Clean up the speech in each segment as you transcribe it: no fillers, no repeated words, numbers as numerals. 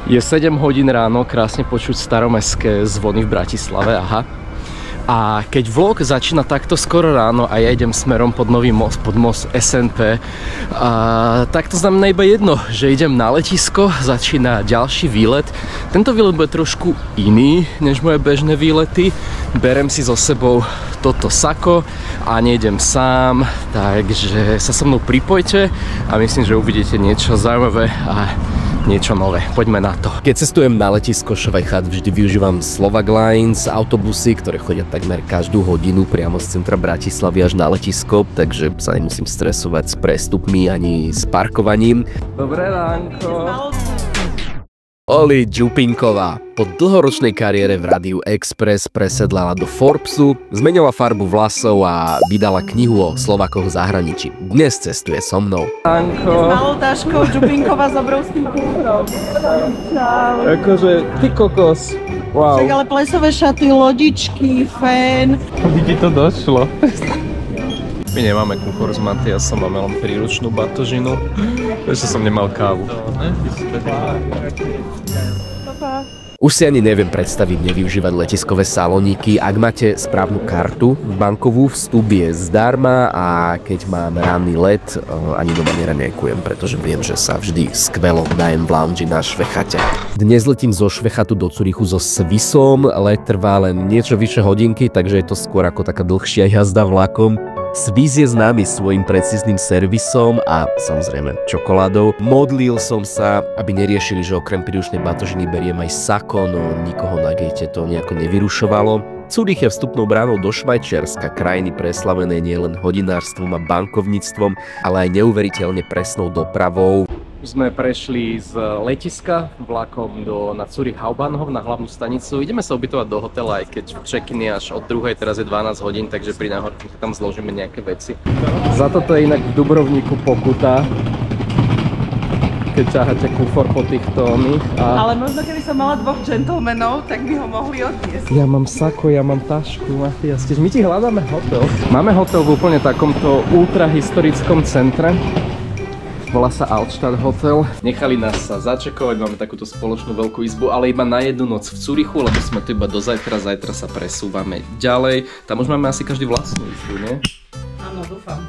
Je 7 hodín ráno, krásne počuť staromestské zvony v Bratislave, aha. A keď vlog začína takto skoro ráno a ja idem smerom pod nový most, pod most SNP, tak to znamená iba jedno, že idem na letisko, začína ďalší výlet. Tento výlet bude trošku iný než moje bežné výlety. Berem si so sebou toto sako a nejdem sám, takže sa so mnou pripojte a myslím, že uvidíte niečo zaujímavé a niečo nové. Poďme na to. Keď cestujem na letisko Švajchat, vždy využívam Slovak Lines, autobusy, ktoré chodia takmer každú hodinu priamo z centra Bratislavy až na letisko, takže sa nemusím stresovať s prestupmi ani s parkovaním. Dobré ránko. Oli Čupinková po dlhoročnej kariére v Rádiu Express presedlala do Forbesu, zmenila farbu vlasov a vydala knihu o Slovákoch v zahraničí. Dnes cestuje so mnou. Ránko. S malou táškou Čupinková s obrovským kufrom. Čau. Akože, ty kokos. Wow. Však ale plesové šaty, lodičky, fén. Kedy ti to došlo? My nemáme kuchor s Matiasom, máme len príručnú batožinu. Ešte som nemal kávu. Už si ani neviem predstaviť nevyužívať letiskové salóniky. Ak máte správnu kartu bankovú, vstup je zdarma a keď mám ranný let, ani doma neranejkujem, pretože viem, že sa vždy skvelo najem v lounge na Švechate. Dnes letím zo Švechatu do Curychu so Swissom, let trvá len niečo vyššie hodinky, takže je to skôr ako taká dlhšia jazda vlakom. Swiss je známy svojim precízným servisom a samozrejme čokoládou. Modlil som sa, aby neriešili, že okrem príručnej batožiny beriem aj sako, no nikoho na gate to nejako nevyrušovalo. Zürich je vstupnou bránou do Švajčiarska, krajiny preslavené nielen hodinárstvom a bankovníctvom, ale aj neuveriteľne presnou dopravou. Sme prešli z letiska vlakom na Zürich Hauptbahnhof, na hlavnú stanicu. Ideme sa ubytovať do hotela, aj keď check-in je až od 2, teraz je 12 hodín, takže pri náhorku tam zložíme nejaké veci. Za toto je inak v Dubrovníku pokuta, keď ťaháte kufor po týchto oných. Ale možno keby som mala dvoch gentlemanov, tak by ho mohli odniesť. Ja mám sako, ja mám tašku, Matias, my ti hľadáme hotel. Máme hotel v úplne takomto ultrahistorickom centre. Volá sa Altstadt Hotel. Nechali nás sa začekovať, máme takúto spoločnú veľkú izbu, ale iba na jednu noc v Curychu, lebo sme tu iba do zajtra, zajtra sa presúvame ďalej. Tam už máme asi každý vlastnú izbu, nie? Áno, dúfam.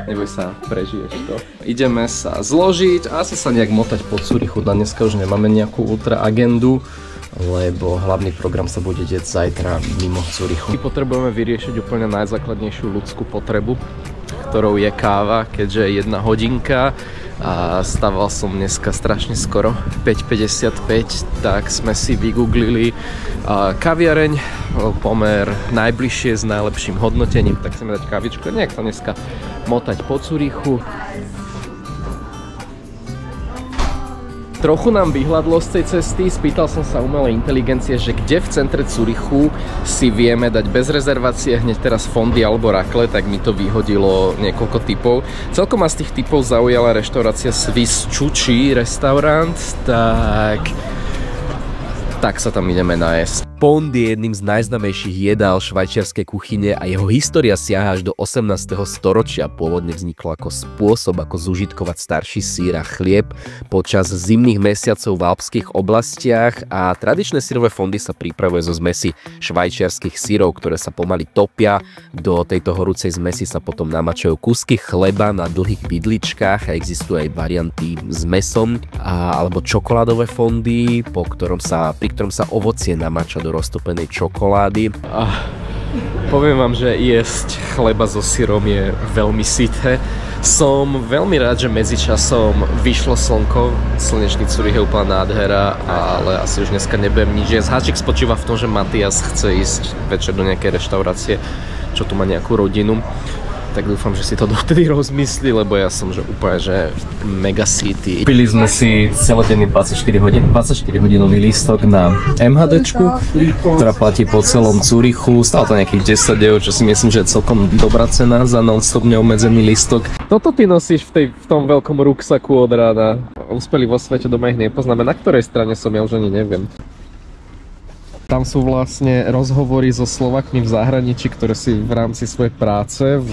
Neboj sa, prežiješ to. Ideme sa zložiť a asi sa nejak motať po Curychu. Na dneska už nemáme nejakú ultra agendu, lebo hlavný program sa bude deť zajtra mimo Curychu. Potrebujeme vyriešiť úplne najzákladnejšiu ľudskú potrebu, ktorou je káva, keďže je 1 hodinka a stával som dneska strašne skoro, 5:55, tak sme si vygooglili kaviareň, pomer najbližšie s najlepším hodnotením, tak chceme dať kavičku, nejak sa dneska motať po Curychu. Trochu nám vyhľadlo z tej cesty, spýtal som sa umelej inteligencie, že kde v centre Curychu si vieme dať bez rezervácie hneď teraz fondy alebo rakle, tak mi to vyhodilo niekoľko typov. Celkom ma z tých typov zaujala reštaurácia Swiss Chuchi restaurant, tak sa tam ideme nájsť. Fond je jedným z najznámejších jedál švajčiarskej kuchyne a jeho história siaha až do 18. storočia. Pôvodne vzniklo ako spôsob, ako zužitkovať starší syr a chlieb počas zimných mesiacov v alpských oblastiach a tradičné syrové fondy sa pripravuje zo zmesi švajčiarskych syrov, ktoré sa pomaly topia. Do tejto horúcej zmesi sa potom namačajú kúsky chleba na dlhých vidličkách a existujú aj varianty s mesom alebo čokoládové fondy, pri ktorom sa ovocie namača do roztopenej čokolády. Poviem vám, že jesť chleba so syrom je veľmi syté. Som veľmi rád, že medzičasom vyšlo slnko. Slnečný Zürich je úplná nádhera, ale asi už dneska nebudem nič jesť. Háčik spočíva v tom, že Matias chce ísť večer do nejakej reštaurácie, čo tu má nejakú rodinu. Tak dúfam, že si to dovtedy rozmyslí, lebo ja som že úplne že mega city. Kúpili sme si celodenný 24-hodinový lístok na MHDčku, ktorá platí po celom Curychu. Stálo to nejakých 10 €, čo si myslím, že je celkom dobrá cena za non-stop neobmedzený lístok. Toto ty nosíš v tom veľkom ruksaku od rána. Úspeli vo svete, doma ich nepoznáme. Na ktorej strane som, ja už ani neviem. Tam sú vlastne rozhovory so Slovakmi v zahraničí, ktoré si v rámci svojej práce v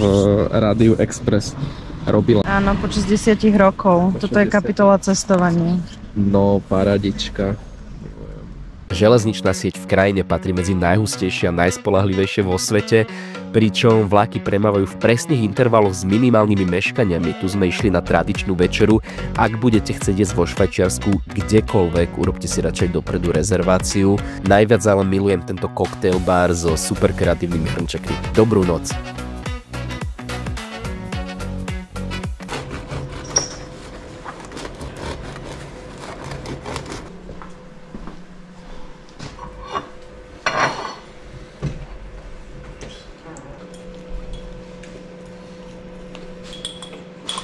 Rádiu Express robila. Áno, počas 10 rokov. Toto je kapitola cestovania. No, paradička. Železničná sieť v krajine patrí medzi najhustejšie a najspoľahlivejšie vo svete, pričom vlaky premávajú v presných intervaloch s minimálnymi meškaniami. Tu sme išli na tradičnú večeru. Ak budete chcieť jesť vo Švajčiarsku kdekoľvek, urobte si radšej dopredu rezerváciu. Najviac ale milujem tento cocktail bar so super kreatívnymi hrnčekmi. Dobrú noc.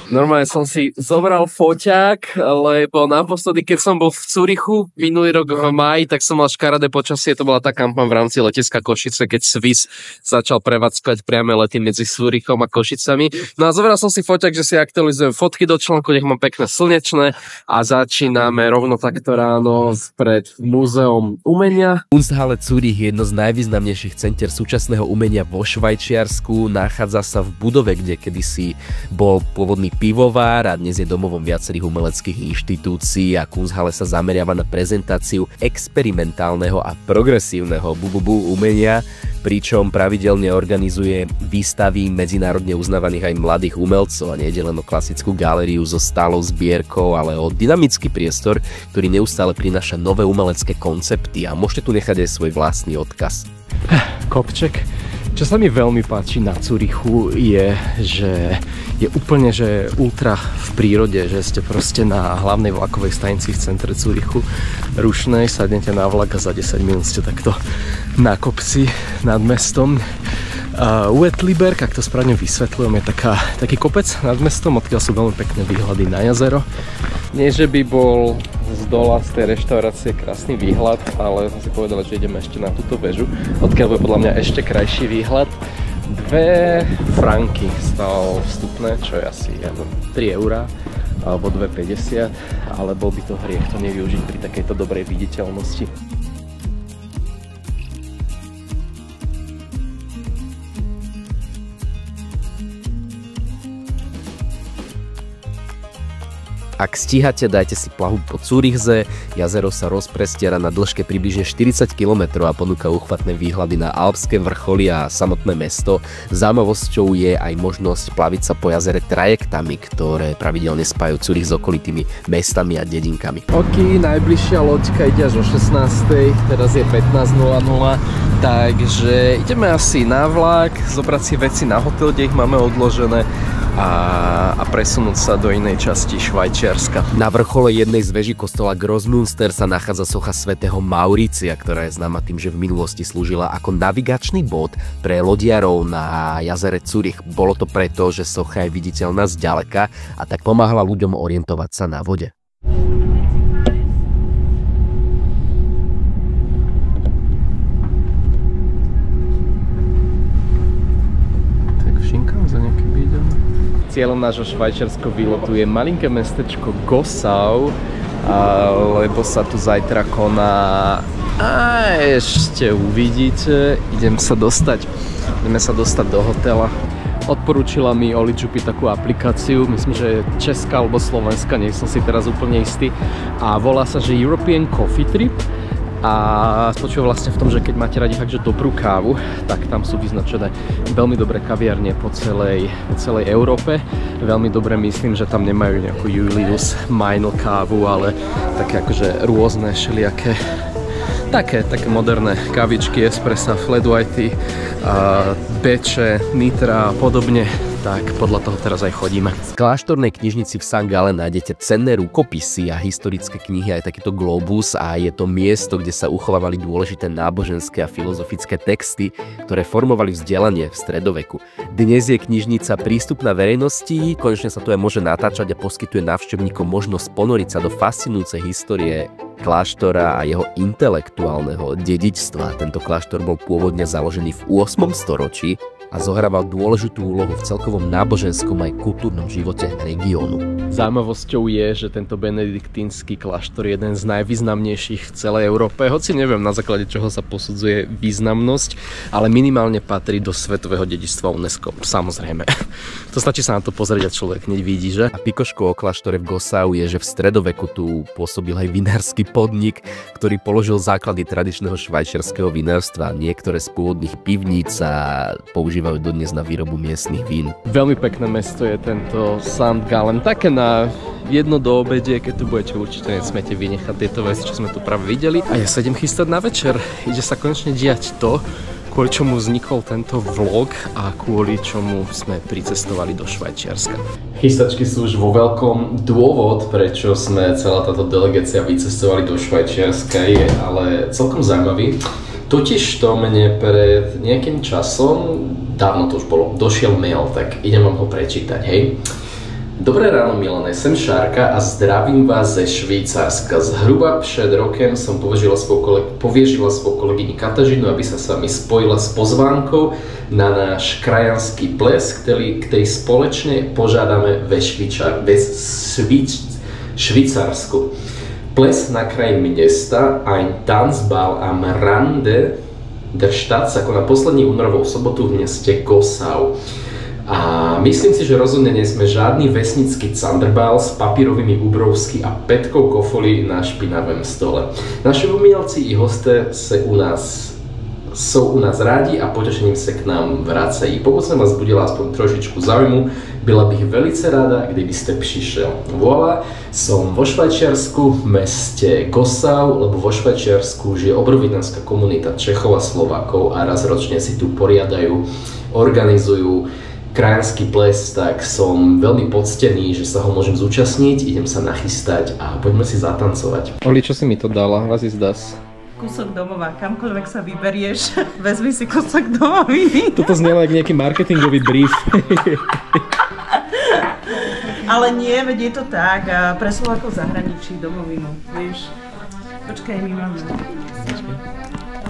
Normálne som si zobral foťák, lebo naposledy, keď som bol v Zürichu minulý rok v máji, tak som mal škaredé počasie. To bola tá kampaň v rámci letiska Košice, keď Swiss začal prevádzkovať priame lety medzi Zürichom a Košicami. No a zobral som si foťák, že si aktualizujem fotky do článku, nech mám pekné slnečné a začíname rovno takto ráno pred Múzeom umenia. Kunsthalle Zürich je jedno z najvýznamnejších centier súčasného umenia vo Švajčiarsku. Nachádza sa v budove, kde kedysi bol pôvodný pivovár a dnes je domovom viacerých umeleckých inštitúcií a Kunsthalle sa zameriava na prezentáciu experimentálneho a progresívneho umenia, pričom pravidelne organizuje výstavy medzinárodne uznávaných aj mladých umelcov a nie je len o klasickú galériu so stálou zbierkou, ale o dynamický priestor, ktorý neustále prináša nové umelecké koncepty a môžete tu nechať aj svoj vlastný odkaz. Kopček. Čo sa mi veľmi páči na Zürichu je, že je úplne že ultra v prírode, že ste proste na hlavnej vlakovej stanici v centre Zürichu rušnej, sadnete na vlak a za 10 minút ste takto na kopci nad mestom. Uetliberg, ak to správne vysvetľujem, je taký kopec nad mestom, odkiaľ sú veľmi pekné výhľady na jazero. Nie, že by bol z dola z tej reštaurácie krásny výhľad, ale som si povedal, že ideme ešte na túto väžu, odkiaľ bude podľa mňa ešte krajší výhľad. 2 franky stal vstupné, čo je asi 3 eurá alebo 2,50, ale bol by to hriech to nevyužiť pri takejto dobrej viditeľnosti. Ak stíhate, dajte si pľahu po Zürichsee. Jazero sa rozprestiera na dĺžke približne 40 km a ponúka uchvatné výhľady na alpské vrcholy a samotné mesto. Zaujímavosťou je aj možnosť plaviť sa po jazere trajektami, ktoré pravidelne spájajú Zürich s okolitými mestami a dedinkami. Ok, najbližšia loďka ide až o 16. Teraz je 15:00, takže ideme asi na vlak, zobrať si veci na hotel, kde ich máme odložené a presunúť sa do inej časti Švajčiarska. Na vrchole jednej z veží kostola Grossmünster sa nachádza socha svätého Mauricia, ktorá je známa tým, že v minulosti slúžila ako navigačný bod pre lodiarov na jazere Zürich. Bolo to preto, že socha je viditeľná zďaleka a tak pomáhala ľuďom orientovať sa na vode. Cieľom nášho švajčiarskeho výletu je malinké mestečko Gossau, lebo sa tu zajtra koná a ešte uvidíte. Ideme sa dostať do hotela. Odporúčila mi Oli Čupi takú aplikáciu, myslím, že je česká alebo slovenská, nie som si teraz úplne istý, a volá sa, že European Coffee Trip. A spočíva vlastne v tom, že keď máte radi fakt, že dobrú kávu, tak tam sú vyznačené veľmi dobré kaviarne po celej Európe. Veľmi dobre myslím, že tam nemajú nejakú Julius Meinl kávu, ale také akože rôzne všelijaké také moderné kavičky, espressa, flat whitey, beče, nitra a podobne. Tak podľa toho teraz aj chodíme. V kláštornej knižnici v St. Gallen nájdete cenné rukopisy a historické knihy, aj takýto globus, a je to miesto, kde sa uchovávali dôležité náboženské a filozofické texty, ktoré formovali vzdelanie v stredoveku. Dnes je knižnica prístupná verejnosti, konečne sa tu aj môže natáčať a poskytuje návštevníkom možnosť ponoriť sa do fascinujúcej histórie kláštora a jeho intelektuálneho dedičstva. Tento kláštor bol pôvodne založený v 8. storočí a zohrával dôležitú úlohu v celkovom náboženskom aj kultúrnom živote regiónu. Zaujímavosťou je, že tento benediktínsky kláštor je jeden z najvýznamnejších v celej Európe, hoci neviem na základe čoho sa posudzuje významnosť, ale minimálne patrí do svetového dedičstva UNESCO, samozrejme. To stačí sa na to pozrieť a človek hneď vidí, že? A pikoškou o kláštore v Gossau je, že v stredoveku tu pôsobil aj vinársky podnik, ktorý položil základy tradičného švajčiarskeho vinárstva. Niektoré z pôvodných pivníc sa používajú dodnes na výrobu miestnych vín. Veľmi pekné mesto je tento St. Gallen, také na jedno do obede, keď tu budete, určite nesmiete vynechať tieto veci, čo sme tu práve videli. A ja sa idem chystať na večer, ide sa konečne diať to, kvôli čomu vznikol tento vlog a kvôli čomu sme pricestovali do Švajčiarska. Chystačky sú už vo veľkom. Dôvod, prečo sme celá táto delegácia vycestovali do Švajčiarska je ale celkom zaujímavý. Totiž to mne pred nejakým časom, dávno to už bolo, došiel mail, tak idem vám ho prečítať, hej. Dobré ráno, Milane, sem Šárka a zdravím vás ze Švýcarska. Zhruba před rokem som poviežila svoju kolegyni Katažinu, aby sa s vami spojila s pozvánkou na náš krajanský ples, ktorý spoločne požádame ve Švýcarsku. Ples na kraji města, ein Tanzbal am Rande der Stadt sa koná poslední únorovou sobotu v meste Gossau. A myslím si, že rozhodne nie sme žádný vesnický Thunderball s papírovými úbrovsky a petkou kofolí na špinavém stole. Naši umělci i hosté jsou u nás rádi a potešením se k nám vracají. Pokud jsem vás budila aspoň trošičku záujmu, byla bych velice ráda, kdybyste přišel. Voilà, som vo Švajčiarsku v meste Gossau, lebo vo Švajčiarsku žije obrovitánská komunita Čechov a Slovákov a raz ročne si tu poriadajú, organizujú krajanský ples, tak som veľmi poctený, že sa ho môžem zúčastniť, idem sa nachystať a poďme si zatancovať. Oli, čo si mi to dala? Was ist das? Kúsok domova, kamkoľvek sa vyberieš, vezmi si kúsok domoviny. Toto znelo jak nejaký marketingový brief. Ale nie, veď je to tak, pre Slovákov zahraničí domovinu, vieš. Počkaj, my máme.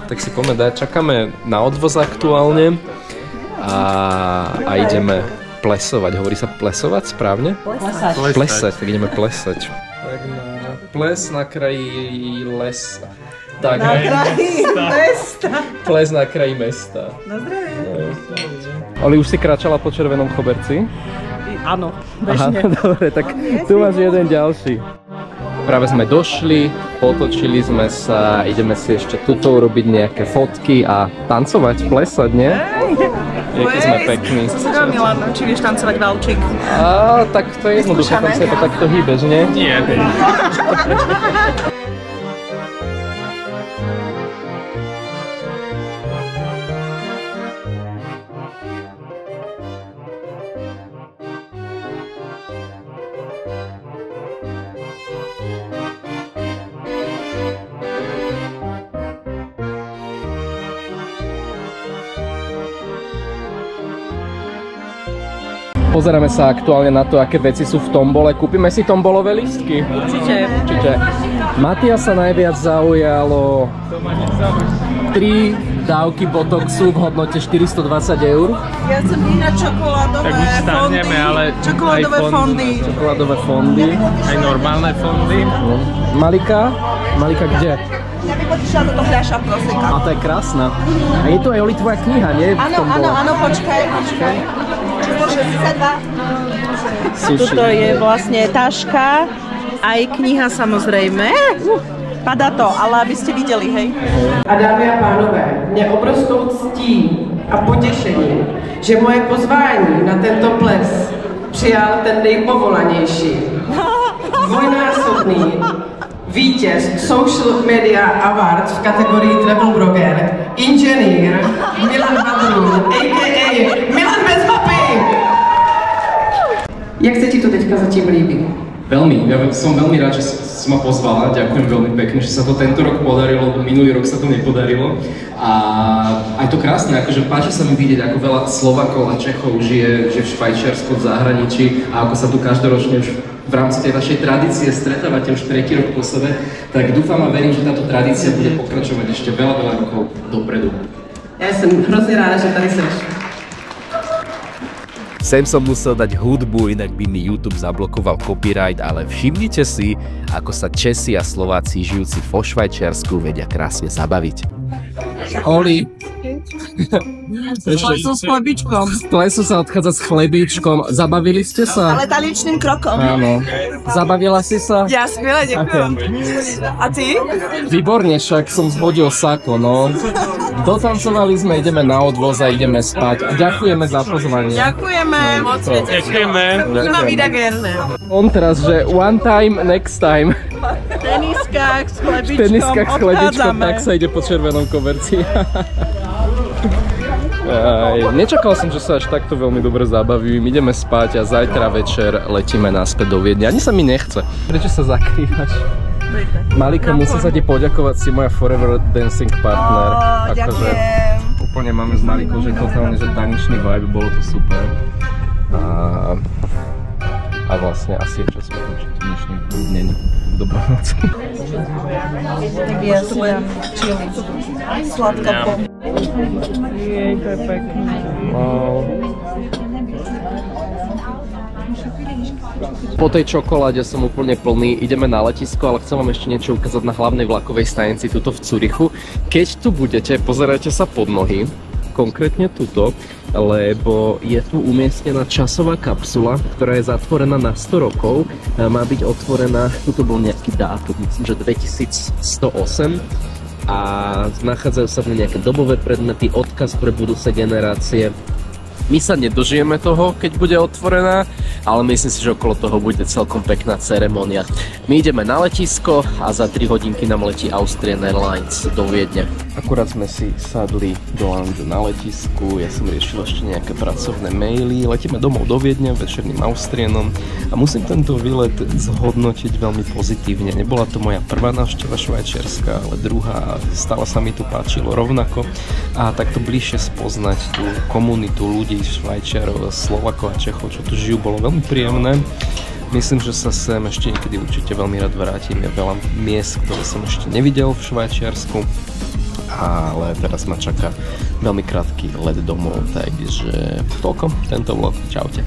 Tak si poďme dať, čakáme na odvoz aktuálne. A ideme plesovať. Hovorí sa plesovať správne? Plesať, tak ideme plesať. Tak na ples na kraji lesa. Tak, na kraji mesta. Ples na kraji mesta. Na zdravie. Oli, už si kráčala po červenom choberci? Áno, bežne. Aha, dobre, tak tu máš jeden ďalší. Práve sme došli, potočili sme sa, ideme si ešte tuto urobiť nejaké fotky a tancovať, plesať, nie? Jaký sme pekní. Som sa veľmi Milan, či vieš tancovať valčík? Tak to je jednoduché, tam sa to takto hýbeš, nie? Nie. Pozeráme sa aktuálne na to, aké veci sú v tombole. Kúpime si tombolové lístky? Určite. Matiasa najviac zaujalo 3 dávky botoxu v hodnote 420 €. Ja som iná čokoládové fondy. Čokoládové fondy. Aj normálne fondy. Malika kde? Ja by potišla toto fľaša proseka. A to je krásna. A je tu aj Oli tvoja kniha, nie? Áno, počkaj. 62. Tuto je vlastne taška, aj kniha samozrejme. Padá to, ale aby ste videli, hej. A dámy a pánové, mě obrovskou ctí a potěšením, že moje pozvání na tento ples přijal ten nejpovolanější, dvojnásobný vítěz Social Media Awards v kategorii Travel Blogger, inženýr Milan Badrun, a.k.a. Milan bez mapy! Jak se ti to teďka zatím líbí? Veľmi, ja som veľmi rád, že si ma pozvala, ďakujem veľmi pekne, že sa to tento rok podarilo, lebo minulý rok sa to nepodarilo. A aj to krásne, akože páči sa mi vidieť, ako veľa Slovákov a Čechov žije v Švajčiarsku, v zahraničí a ako sa tu každoročne už v rámci tej vašej tradície stretávate už 3. rok po sebe, tak dúfam a verím, že táto tradícia bude pokračovať ešte veľa rokov dopredu. Já jsem hrozně ráda, že tady seš. Sem som musel dať hudbu, inak by mi YouTube zablokoval copyright, ale všimnite si, ako sa Česi a Slováci žijúci vo Švajčiarsku vedia krásne zabaviť. Oli. Sú s chlebičkom. Klesu sa odchádza s chlebíčkom. Zabavili ste sa? Ale tanečným krokom. Áno. Zabavila si sa? Ja skvelé, ďakujem. A ty? Výborne, však som zhodil sako, no. Dotancovali sme, ideme na odvoz a ideme spať. Ďakujeme za pozvanie. Ďakujeme. Moc Ďakujeme. Ima vidagerne. On teraz, že one time, next time. V teniskách s chlebičkom Tak sa ide po červenom koberci. Nečakal som, že sa až takto veľmi dobre zabavím. Ideme spať a zajtra večer letíme naspäť do Viedne. Ani sa mi nechce. Prečo sa zakrývaš? Malika, musím sa ti poďakovať, si moja forever dancing partner. Akože úplne máme s Malikou, že totálne, že tanečný vibe, bolo to super. A vlastne asi je čas ukončiť dnešný deň. Dobrú noc. Tak ja svojam čili. Sladká pompa. Jej, to je pekné. Wow. Po tej čokoláde som úplne plný, ideme na letisko, ale chcem vám ešte niečo ukázať na hlavnej vlakovej stanici tuto v Zürichu. Keď tu budete, pozerajte sa pod nohy, konkrétne tuto, lebo je tu umiestnená časová kapsula, ktorá je zatvorená na 100 rokov. Má byť otvorená, tuto bol nejaký dátum, myslím, že 2108. A nachádzajú sa v nejaké dobové predmety, odkaz pre budúce generácie. My sa nedožijeme toho, keď bude otvorená, ale myslím si, že okolo toho bude celkom pekná ceremónia. My ideme na letisko a za 3 hodinky nám letí Austrian Airlines do Viedne. Akurát sme si sadli do lounge na letisku, ja som riešil ešte nejaké pracovné maily, letíme domov do Viedne večerným Austrianom a musím tento výlet zhodnotiť veľmi pozitívne. Nebola to moja prvá návšteva Švajčiarska, ale druhá, stále sa mi tu páčilo rovnako a takto bližšie spoznať tú komunitu ľudí, Švajčiarov, Slovakov a Čechov, čo tu žijú, bolo veľmi príjemné. Myslím, že sa sem ešte niekedy určite veľmi rád vrátim. Je veľa miest, ktoré som ešte nevidel v Švajčiarsku, ale teraz ma čaká veľmi krátky let domov, takže toľko tento vlog. Čaute.